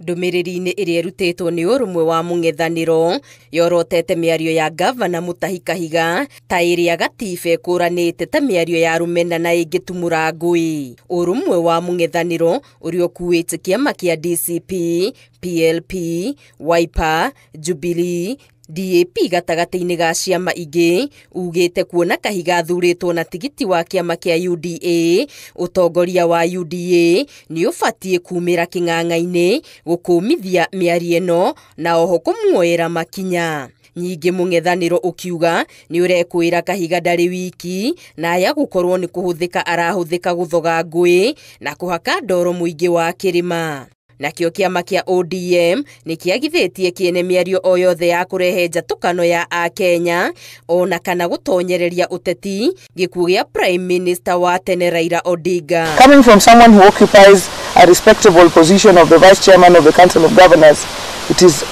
Ndumiriri-ini iria irutetwo ni urumwe wa mung'ethaniro yorotete miario ya gavana Mutahi Kahiga ta iria gatiba ikuranite ta miario ya rumena na ingitumura ngui. Urumwe wa mung'ethaniro uria ukuite kiama kia DCP, PLP, Wiper, Jubilee, DAP gatagati-ini ga ciama ingi ugite kuona Kahiga athuritwo na tigiti wa kiama kia UDA, utongoria wa UDA ni ubatie kumira king'ang'a-ini gukumithia miario ino na oho kumuoera makinya. Nyingi mung'ethaniro ukiuga ni urekwira Kahiga ndari wiki na aya gukorwo ni kuhuthika arahuthika guthoga ngui na kuhaka ndoro muingi wa kirima. Nakio kiama kia ODM ni kiagithitie kiene miario o yothe ya kurehe njatukano ya Akenya ona kana gutonyereria uteti gikuo gia Prime Minister wa tene Raila Odinga. Coming from someone who occupies a respectable position of the Vice Chairman of the Council of Governors, it is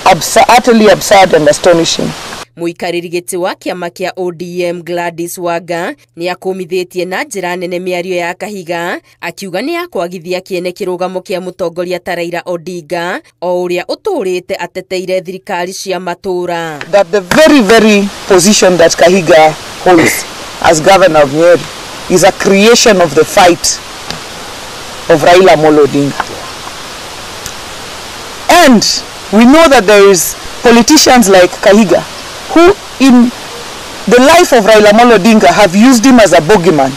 utterly absurd and astonishing. Muikariri giti wa kiama kia ODM Gladys Wanga ni akumithitie na njira nene miario ya Kahiga akiuga ni akwagithia kiene kirugamo kia mutongoria ta Raila Odinga o uria uturite ateteire thirikari cia matura. That the very position that Kahiga holds as governor of Nyeri is a creation of the fight of Raila Amolo Odinga. And we know that there is politicians like Kahiga who in the life of Raila Amolo Odinga have used him as a bogeyman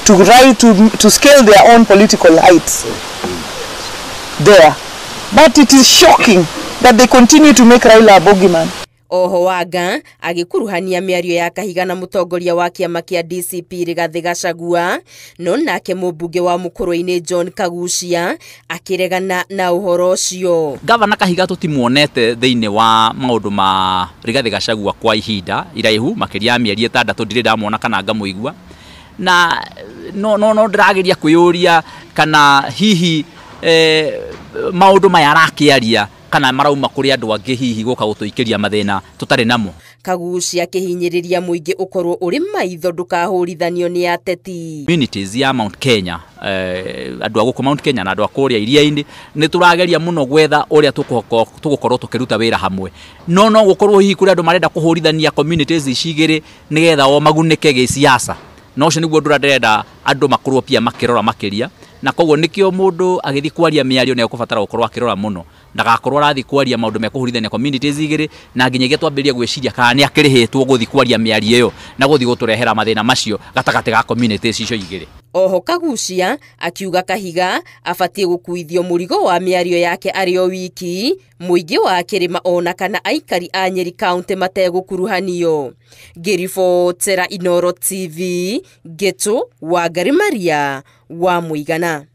to scale their own political heights there. But it is shocking that they continue to make Raila a bogeyman. Oho Wanga agikuruhania miario ya Kahiga na mutongoria wa kiama kia DCP Rigathi Gachagua no nake mubunge wa Mukurwe-ini John Kagucia akiregana na uhoro ucio. Gavana Kahiga tutimuonete thiini wa maundu ma Rigathi Gachagua kwa ihinda iraihu makiria mieri 6 ndire ndamwona kana ngamuigua na no ndirageria kwiyuria kana hihi maundu maya arakiaria kana marauma kuri andu angi hihi guka gutuikiria mathina tutari namo. Kagucia kihinyiriria muingi ukorwo uri maitho ndukahurithanio ni ateti. Communities ya Mount Kenya andu aguko Mount Kenya na andu akuria iria-ini ni turageria muno gwetha uria tugukorwo tukiruta wira hamwe no gukorwo hihi kuri andu marenda kuhurithania communities icigiri nigetha o magunike giciasa no ucio niguo ndurenda andu makorwo pia makirora makiria na koguo nikio mundu agithi kwaria miario ne ukubatara gukorwo akirora muno ndagakorwo arathi kwaria maundu mekuhurithania communities igiri na nginyagia twambiria gwiciria kana ni akirihitwo guthi kwaria miario iyo na guthi guturehera mathina macio gatagati ga communities icio igiri. Oho Kagucia akiuga Kahiga abatie gukuithio murigo wa miario yake ario wiki muingi wa kirima ona kana aikari a Nyeri County mategukuruhanio. Ngiribotera Inooro TV Geto Wangari Maria wa Muigana.